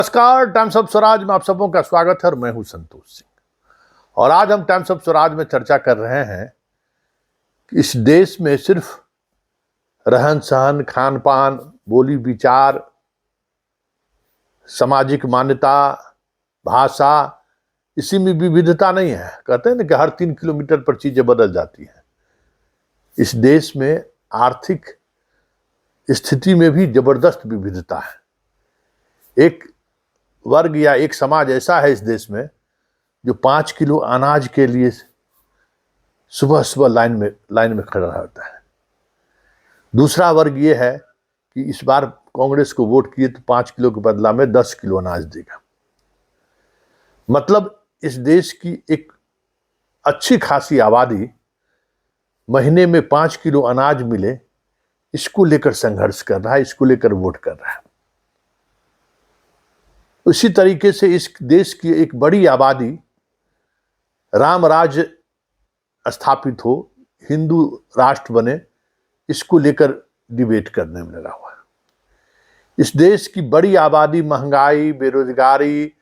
नमस्कार, times of Swaraj में आप सबों का स्वागत है और मैं हूं संतोष सिंह। और आज हम टाइम्स ऑफ स्वराज में चर्चा कर रहे हैं कि इस देश में सिर्फ रहन सहन, खान पान, बोली विचार, सामाजिक मान्यता, भाषा, इसी में विविधता नहीं है। कहते हैं ना कि हर 3 किलोमीटर पर चीजें बदल जाती हैं। इस देश में आर्थिक स्थिति में भी जबरदस्त विविधता है। एक वर्ग या एक समाज ऐसा है इस देश में जो 5 किलो अनाज के लिए सुबह सुबह लाइन में खड़ा रहता है। दूसरा वर्ग ये है कि इस बार कांग्रेस को वोट किए तो 5 किलो के बदला में 10 किलो अनाज देगा। मतलब इस देश की एक अच्छी खासी आबादी महीने में 5 किलो अनाज मिले, इसको लेकर संघर्ष कर रहा है, इसको लेकर वोट कर रहा है। उसी तरीके से इस देश की एक बड़ी आबादी राम राज्य स्थापित हो, हिंदू राष्ट्र बने, इसको लेकर डिबेट करने में लगा हुआ है। इस देश की बड़ी आबादी महंगाई, बेरोजगारी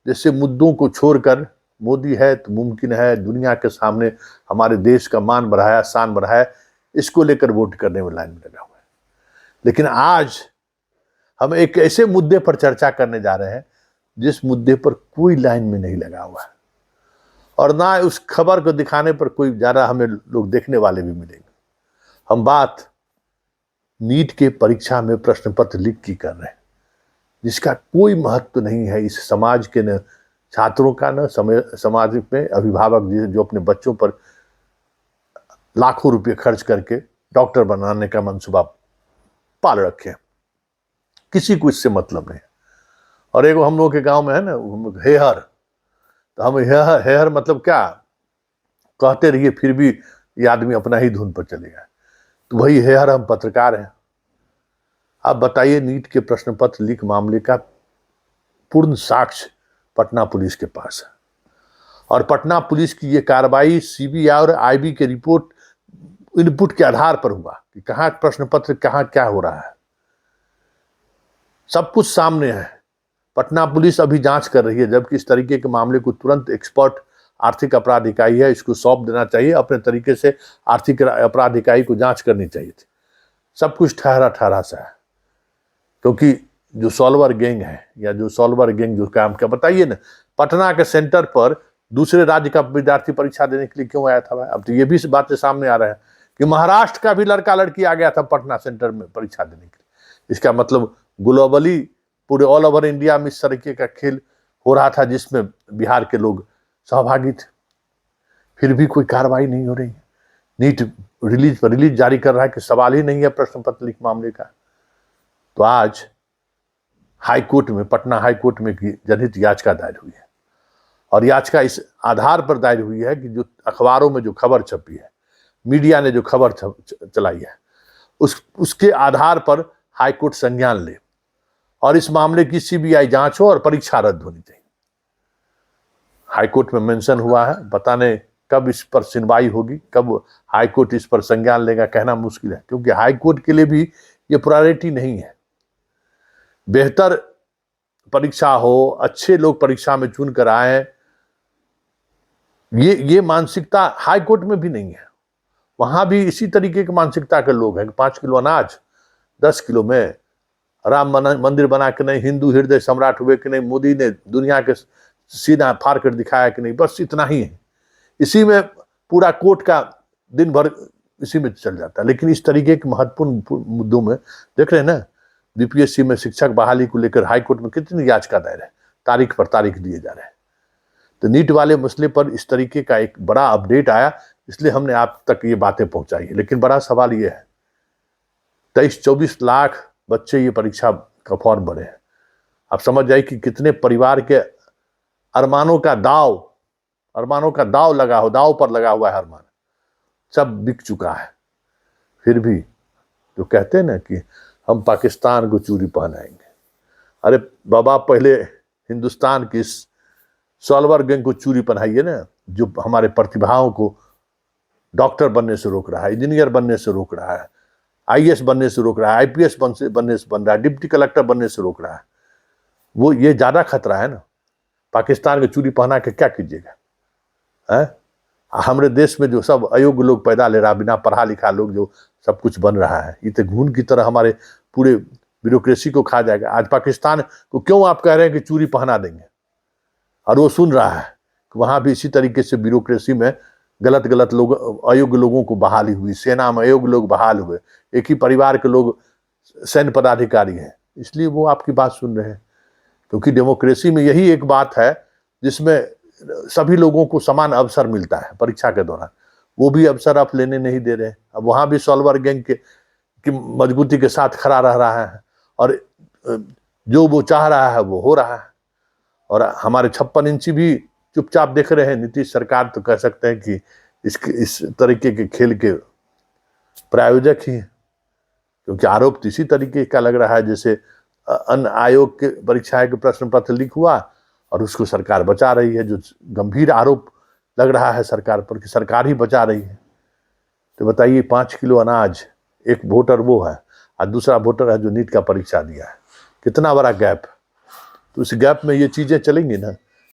जैसे मुद्दों को छोड़कर मोदी है तो मुमकिन है दुनिया के सामने हमारे देश का मान बढ़ाया, शान बढ़ाया, इसको लेकर वोट करने में लाइन में लगा हुआ है। लेकिन आज हम एक ऐसे मुद्दे पर चर्चा करने जा रहे हैं जिस मुद्दे पर कोई लाइन में नहीं लगा हुआ है और ना उस खबर को दिखाने पर कोई ज्यादा हमें लोग देखने वाले भी मिलेंगे। हम बात नीट के परीक्षा में प्रश्न पत्र लीक की कर रहे हैं, जिसका कोई महत्व नहीं है इस समाज के, न छात्रों का, न समाज में अभिभावक जो अपने बच्चों पर लाखों रुपए खर्च करके डॉक्टर बनाने का मंसूबा पाल रखे हैं। किसी को इससे मतलब नहीं। और एक हम लोग के गांव में है ना हेहर, तो हम हेहर मतलब क्या कहते रहिए फिर भी ये आदमी अपना ही धुन पर चलेगा, तो वही हेहर हम पत्रकार हैं। आप बताइए, नीट के प्रश्न पत्र लीक मामले का पूर्ण साक्ष्य पटना पुलिस के पास है और पटना पुलिस की ये कार्रवाई सीबीआई और आईबी के रिपोर्ट इनपुट के आधार पर हुआ कि कहां प्रश्न पत्र, कहां क्या हो रहा है, सब कुछ सामने है। पटना पुलिस अभी जांच कर रही है, जबकि इस तरीके के मामले को तुरंत एक्सपर्ट आर्थिक अपराध इकाई है, इसको सौंप देना चाहिए। अपने तरीके से आर्थिक अपराध इकाई को जांच करनी चाहिए थी। सब कुछ ठहरा सा है, क्योंकि जो सॉल्वर गैंग है या जो सॉल्वर गैंग जो काम का, बताइए ना, पटना के सेंटर पर दूसरे राज्य का विद्यार्थी परीक्षा देने के लिए क्यों आया था भाई? अब तो ये भी बातें सामने आ रहा है कि महाराष्ट्र का भी लड़का लड़की आ गया था पटना सेंटर में परीक्षा देने के लिए। इसका मतलब ग्लोबली पूरे ऑल ओवर इंडिया में इस तरीके का खेल हो रहा था जिसमें बिहार के लोग सहभागी थे। फिर भी कोई कार्रवाई नहीं हो रही है। नीट रिलीज जारी कर रहा है कि सवाल ही नहीं है प्रश्न पत्र लीक मामले का। तो आज हाईकोर्ट में, पटना हाईकोर्ट में जनहित याचिका दायर हुई है और याचिका इस आधार पर दायर हुई है कि जो अखबारों में जो खबर छपी है, मीडिया ने जो खबर चलाई है, उसके आधार पर हाईकोर्ट संज्ञान ले और इस मामले की सीबीआई जांच हो और परीक्षा रद्द होनी चाहिए। हाईकोर्ट में मेंशन हुआ है, पता नहीं कब इस पर सुनवाई होगी, कब हाईकोर्ट इस पर संज्ञान लेगा, कहना मुश्किल है, क्योंकि हाईकोर्ट के लिए भी ये प्रायोरिटी नहीं है। बेहतर परीक्षा हो, अच्छे लोग परीक्षा में चुन कर आए, ये मानसिकता हाईकोर्ट में भी नहीं है। वहां भी इसी तरीके की मानसिकता के लोग हैं कि 5 किलो अनाज 10 किलो में राम मंदिर बना के नहीं, हिंदू हृदय सम्राट हुए कि नहीं, मोदी ने दुनिया के सीना फाड़ कर दिखाया कि नहीं, बस इतना ही है। इसी में पूरा कोर्ट का दिन भर इसी में चल जाता है। लेकिन इस तरीके के महत्वपूर्ण मुद्दों में देख रहे हैं ना, बीपीएससी में शिक्षक बहाली को लेकर हाईकोर्ट में कितनी याचिका दायर है, तारीख पर तारीख दिए जा रहे हैं। तो नीट वाले मसले पर इस तरीके का एक बड़ा अपडेट आया, इसलिए हमने आप तक ये बातें पहुंचाई है। लेकिन बड़ा सवाल ये है, 23-24 लाख बच्चे ये परीक्षा का फॉर्म भरे हैं। आप समझ जाइए कि कितने परिवार के अरमानों का दाव लगा हो, दाव पर लगा हुआ है अरमान, सब बिक चुका है। फिर भी जो कहते हैं ना कि हम पाकिस्तान को चूड़ी पहनाएंगे, अरे बाबा पहले हिंदुस्तान की सॉल्वर गैंग को चूड़ी पहनाइए ना, जो हमारे प्रतिभाओं को डॉक्टर बनने से रोक रहा है, इंजीनियर बनने से रोक रहा है, आईएएस बनने से रोक रहा है, आईपीएस बनने से बन रहा है, डिप्टी कलेक्टर बनने से रोक रहा है। वो ये ज्यादा खतरा है ना। पाकिस्तान में चूड़ी पहना के क्या कीजिएगा? है हमारे देश में जो सब अयोग्य लोग पैदा ले रहा, बिना पढ़ा लिखा लोग जो सब कुछ बन रहा है, ये तो घून की तरह हमारे पूरे ब्यूरोक्रेसी को खा जाएगा। आज पाकिस्तान को क्यों आप कह रहे हैं कि चूड़ी पहना देंगे, और वो सुन रहा है कि वहां भी इसी तरीके से ब्यूरोक्रेसी में गलत गलत लोग, अयोग्य लोगों को बहाली हुई, सेना में अयोग्य लोग बहाल हुए, एक ही परिवार के लोग सैन्य पदाधिकारी हैं, इसलिए वो आपकी बात सुन रहे हैं। क्योंकि डेमोक्रेसी में यही एक बात है जिसमें सभी लोगों को समान अवसर मिलता है परीक्षा के दौरान, वो भी अवसर आप लेने नहीं दे रहे। अब वहां भी सॉल्वर गैंग की मजबूती के साथ खड़ा रह रहा है, और जो वो चाह रहा है वो हो रहा है। और हमारे 56 इंची भी चुपचाप देख रहे हैं। नीतीश सरकार तो कह सकते हैं कि इस तरीके के खेल के प्रायोजक ही हैं, क्योंकि आरोप तो इसी तरीके का लग रहा है जैसे अन्य आयोग के परीक्षाएं के प्रश्न पत्र लीक हुआ और उसको सरकार बचा रही है, जो गंभीर आरोप लग रहा है सरकार पर कि सरकार ही बचा रही है। तो बताइए, 5 किलो अनाज, एक वोटर वो है और दूसरा वोटर है जो नीट का परीक्षा दिया है, कितना बड़ा गैप। तो उस गैप में ये चीजें चलेंगी ना।